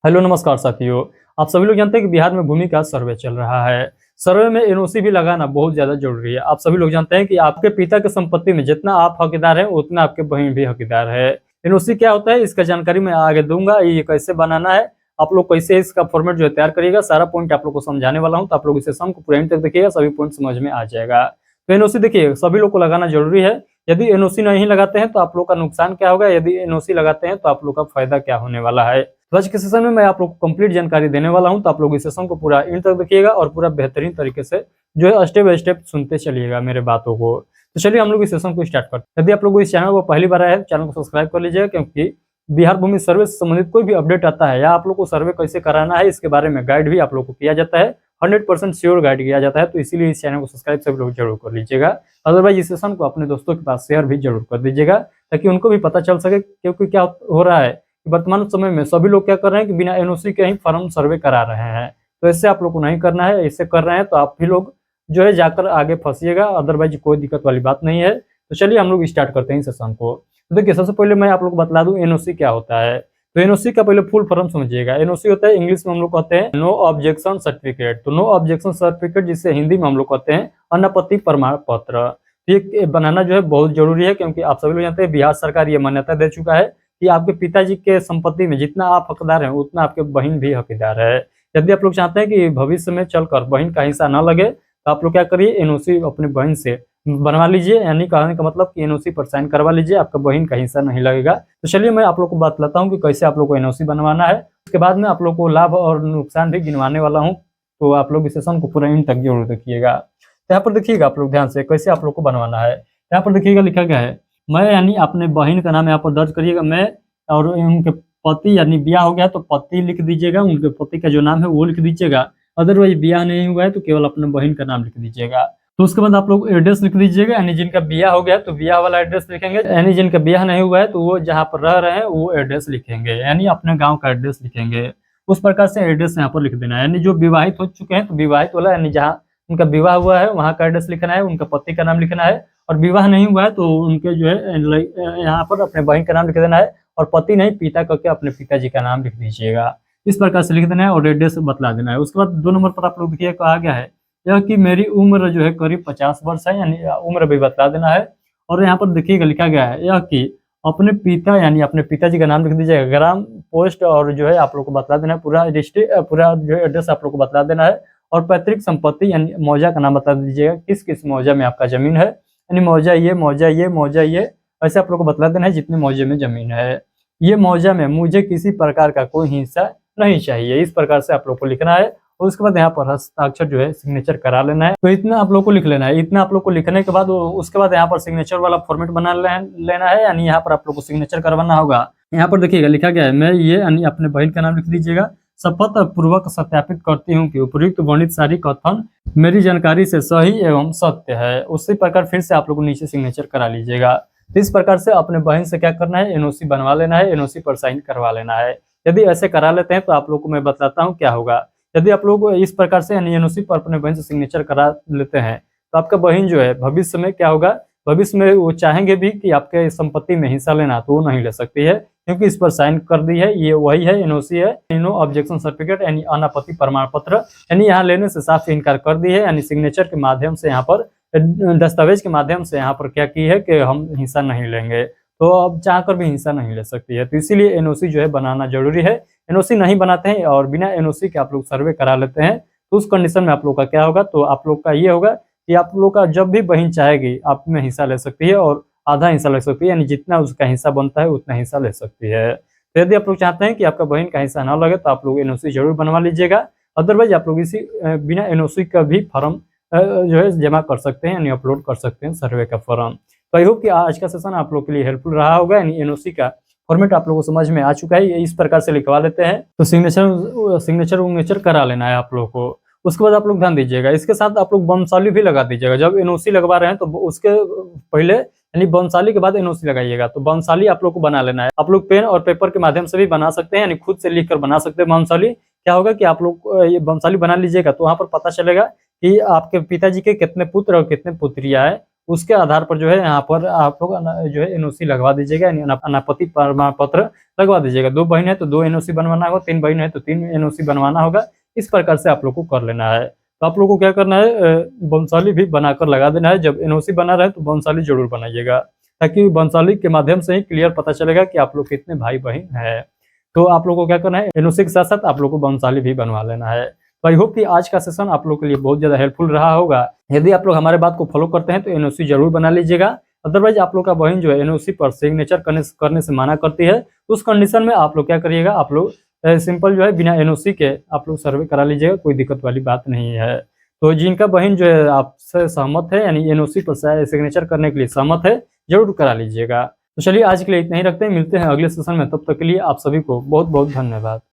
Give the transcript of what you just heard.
Hello नमस्कार साथियों। आप सभी लोग जानते हैं कि बिहार में भूमि का सर्वे चल रहा है। सर्वे में एनओसी भी लगाना बहुत ज्यादा जरूरी है। आप सभी लोग जानते हैं कि आपके पिता की संपत्ति में जितना आप हकदार हैं उतना आपके बहन भी हकदार है। एनओसी क्या होता है इसका जानकारी मैं आगे दूंगा। ये कैसे बनाना है, आप लोग कैसे इसका फॉर्मेट जो है तैयार करिएगा, सारा पॉइंट आप लोग को समझाने वाला हूँ। तो आप लोग इसे शाम को पूरा एंड तक देखिएगा, सभी पॉइंट समझ में आ जाएगा। तो एनओसी देखिए सभी लोग को लगाना जरूरी है। यदि एनओसी नहीं लगाते हैं तो आप लोग का नुकसान क्या होगा, यदि एनओसी लगाते हैं तो आप लोग का फायदा क्या होने वाला है। तो आज के सेशन में मैं आप लोग को कंप्लीट जानकारी देने वाला हूं। तो आप लोग इस सेशन को पूरा एंड तक देखिएगा और पूरा बेहतरीन तरीके से जो है स्टेप बाय स्टेप सुनते चलिएगा मेरे बातों को। तो चलिए हम लोग इस सेशन को स्टार्ट करते हैं। यदि आप लोग इस चैनल को पहली बार आए हैं चैनल को सब्सक्राइब कर लीजिएगा, क्योंकि बिहार भूमि सर्वे से संबंधित कोई भी अपडेट आता है या आप लोग को सर्वे कैसे कराना है इसके बारे में गाइड भी आप लोग को किया जाता है। 100% श्योर गाइड किया जाता है। तो इसीलिए इस चैनल को सब्सक्राइब सभी लोग जरूर कर लीजिएगा। अदरवाइज इस सेशन को अपने दोस्तों के पास शेयर भी जरूर कर दीजिएगा, ताकि उनको भी पता चल सके। क्योंकि क्या हो रहा है, वर्तमान समय में सभी लोग क्या कर रहे हैं कि बिना एनओसी के ही फॉर्म सर्वे करा रहे हैं। तो इससे आप लोग को नहीं करना है। इससे कर रहे हैं तो आप भी लोग जो है जाकर आगे फंसिएगा, अदरवाइज कोई दिक्कत वाली बात नहीं है। तो चलिए हम लोग स्टार्ट करते हैं सेशन को। तो देखिए सबसे पहले मैं आप लोग को बता दूं एनओसी क्या होता है। तो एनओसी का पहले फुल फॉर्म समझिएगा। एनओसी होता है, इंग्लिश में हम लोग कहते हैं नो ऑब्जेक्शन सर्टिफिकेट। तो नो ऑब्जेक्शन सर्टिफिकेट जिसे हिंदी में हम लोग कहते हैं अनापत्ति प्रमाण पत्र। ये बनाना जो है बहुत जरूरी है, क्योंकि आप सभी लोग जानते हैं बिहार सरकार ये मान्यता दे चुका है कि आपके पिताजी के संपत्ति में जितना आप हकदार हैं उतना आपके बहन भी हकदार है। यदि आप लोग चाहते हैं कि भविष्य में चलकर बहन का हिस्सा न लगे तो आप लोग क्या करिए, एनओसी अपनी बहन से बनवा लीजिए। यानी कहने का मतलब कि एनओसी पर साइन करवा लीजिए, आपका बहन का हिस्सा नहीं लगेगा। तो चलिए मैं आप लोग को बतलाता हूँ कि कैसे आप लोग को एनओसी बनवाना है। उसके बाद में आप लोग को लाभ और नुकसान भी गिनवाने वाला हूँ। तो आप लोग इस सेशन को पूरा एंड तक जरूर देखिएगा। तो यहाँ पर देखिएगा आप लोग ध्यान से कैसे आप लोग को बनवाना है। यहाँ पर देखिएगा लिखा गया है मैं, यानी अपने बहन का नाम यहाँ पर दर्ज करिएगा। मैं और उनके पति, यानी ब्याह हो गया तो पति लिख दीजिएगा, उनके पति का जो नाम है वो लिख दीजिएगा। अदरवाइज ब्याह नहीं हुआ है तो केवल अपने बहन का नाम लिख दीजिएगा। तो उसके बाद आप लोग एड्रेस लिख दीजिएगा, यानी जिनका ब्याह हो गया तो ब्याह वाला एड्रेस लिखेंगे, यानी जिनका ब्याह नहीं हुआ है तो वो जहाँ पर रह रहे हैं वो एड्रेस लिखेंगे, यानी अपने गाँव का एड्रेस लिखेंगे। उस प्रकार से एड्रेस यहाँ पर लिख देना है। यानी जो विवाहित हो चुके हैं तो विवाहित वाला, यानी जहाँ उनका विवाह हुआ है वहाँ का एड्रेस लिखना है, उनका पति का नाम लिखना है। और विवाह नहीं हुआ है तो उनके जो है यहाँ पर अपने बहन का नाम लिख देना है, और पति नहीं पिता करके अपने पिताजी का नाम लिख दीजिएगा। इस प्रकार से लिख देना है और एड्रेस बतला देना है। उसके बाद 2 नंबर पर आप लोग देखिए कहा गया है यह कि मेरी उम्र जो है करीब 50 वर्ष है, यानी उम्र भी बतला देना है। और यहाँ पर देखिएगा लिखा गया है यह कि अपने पिता, यानी अपने पिताजी का नाम लिख दीजिएगा, ग्राम पोस्ट और जो है आप लोग को बतला देना है, पूरा डिस्ट्रिक्ट पूरा जो है एड्रेस आप लोग को बतला देना है। और पैतृक संपत्ति यानी मौजा का नाम बता दीजिएगा, किस किस मौजा में आपका जमीन है, यानी मौजा ये मौजा ये मौजा ये, ऐसे आप लोग को बतला देना है जितने मौजे में जमीन है। ये मौजा में मुझे किसी प्रकार का कोई हिस्सा नहीं चाहिए, इस प्रकार से आप लोग को लिखना है। और उसके बाद यहाँ पर हस्ताक्षर जो है सिग्नेचर करा लेना है। तो इतना आप लोग को लिख लेना है। इतना आप लोग को लिखने के बाद उसके बाद यहाँ पर सिग्नेचर वाला फॉर्मेट बना लेना है, यानी यहाँ पर आप लोग को सिग्नेचर करवाना होगा। यहाँ पर देखिएगा लिखा गया है मैं ये, यानी अपने बहन का नाम लिख दीजिएगा, शपथ पूर्वक सत्यापित करती हूँ कि उपयुक्त वर्णित सारी कथन मेरी जानकारी से सही एवं सत्य है। उसी प्रकार फिर से आप लोग नीचे सिग्नेचर करा लीजिएगा। तो इस प्रकार से अपने बहन से क्या करना है, एनओसी बनवा लेना है, एनओसी पर साइन करवा लेना है। यदि ऐसे करा लेते हैं तो आप लोग को मैं बतलाता हूँ क्या होगा। यदि आप लोग इस प्रकार से यानी एनओसी पर अपने बहन से सिग्नेचर करा लेते हैं तो आपका बहन जो है भविष्य में क्या होगा, भविष्य में वो चाहेंगे भी कि आपके संपत्ति में हिस्सा लेना तो वो नहीं ले सकती है, क्योंकि इस पर साइन कर दी है। ये वही है एनओसी है, नो ऑब्जेक्शन सर्टिफिकेट, यानी अनापत्ति प्रमाण पत्र। यानी यहाँ लेने से साफ इनकार कर दी है, यानी सिग्नेचर के माध्यम से यहाँ पर दस्तावेज के माध्यम से यहाँ पर क्या की है कि हम हिस्सा नहीं लेंगे, तो अब चाहकर भी हिस्सा नहीं ले सकती है। तो इसीलिए एनओसी जो है बनाना जरूरी है। एनओसी नहीं बनाते हैं और बिना एनओसी के आप लोग सर्वे करा लेते हैं तो उस कंडीशन में आप लोग का क्या होगा, तो आप लोग का ये होगा कि आप लोग का जब भी बहन चाहेगी आप में हिस्सा ले सकती है और आधा हिस्सा ले सकती है, यानी जितना उसका हिस्सा बनता है उतना हिस्सा ले सकती है। तो यदि आप लोग चाहते हैं कि आपका बहन का हिस्सा ना लगे तो आप लोग एनओसी जरूर बनवा लीजिएगा। अदरवाइज आप लोग इसी बिना एनओसी का भी फॉर्म जो है जमा कर सकते हैं, यानी अपलोड कर सकते हैं सर्वे का फॉर्म। तो आई होप कि आज का सेशन आप लोग के लिए हेल्पफुल रहा होगा। यानी एनओसी का फॉर्मेट आप लोगों को समझ में आ चुका है। इस प्रकार से लिखवा लेते हैं तो सिग्नेचर करा लेना है आप लोग को। उसके बाद आप लोग ध्यान दीजिएगा, इसके साथ आप लोग वंशावली भी लगा दीजिएगा। जब एनओसी लगवा रहे हैं तो उसके पहले यानी वंशावली के बाद एनओसी लगाइएगा। तो वंशावली आप लोग को बना लेना है। आप लोग पेन और पेपर के माध्यम से भी बना सकते हैं, यानी खुद से लिख कर बना सकते हैं वंशावली। क्या होगा कि आप लोग ये वंशावली बना लीजिएगा तो वहाँ पर पता चलेगा कि आपके पिताजी के कितने पुत्र और कितने पुत्रियां हैं। उसके आधार पर जो है यहाँ पर आप लोग जो है एनओसी लगवा दीजिएगा, यानी अनापत्ति प्रमाण पत्र लगवा दीजिएगा। 2 बहन है तो 2 एनओसी बनवाना होगा, 3 बहन है तो 3 एनओसी बनवाना होगा। इस प्रकार से आप लोग को कर लेना है। तो आप लोग को क्या करना है, वंशावली भी बनाकर लगा देना है। जब एनओसी बना रहे तो वंशावली जरूर बनाइएगा, ताकि वंशावली के माध्यम से ही क्लियर पता चलेगा कि आप लोग कितने भाई बहन है। तो आप लोग को क्या करना है, एनओसी के साथ साथ आप लोग को वंशावली भी बनवा लेना है। तो आई होप कि आज का सेशन आप लोग के लिए बहुत ज़्यादा हेल्पफुल रहा होगा। यदि आप लोग हमारे बात को फॉलो करते हैं तो एनओसी जरूर बना लीजिएगा। अदरवाइज आप लोग का बहन जो है एनओसी पर सिग्नेचर करने से मना करती है, तो उस कंडीशन में आप लोग क्या करिएगा, आप लोग सिंपल जो है बिना एनओसी के आप लोग सर्वे करा लीजिएगा, कोई दिक्कत वाली बात नहीं है। तो जिनका बहन जो है आपसे सहमत है, यानी एनओसी पर सिग्नेचर करने के लिए सहमत है, जरूर करा लीजिएगा। तो चलिए आज के लिए इतना ही रखते हैं, मिलते हैं अगले सेशन में। तब तक के लिए आप सभी को बहुत बहुत धन्यवाद।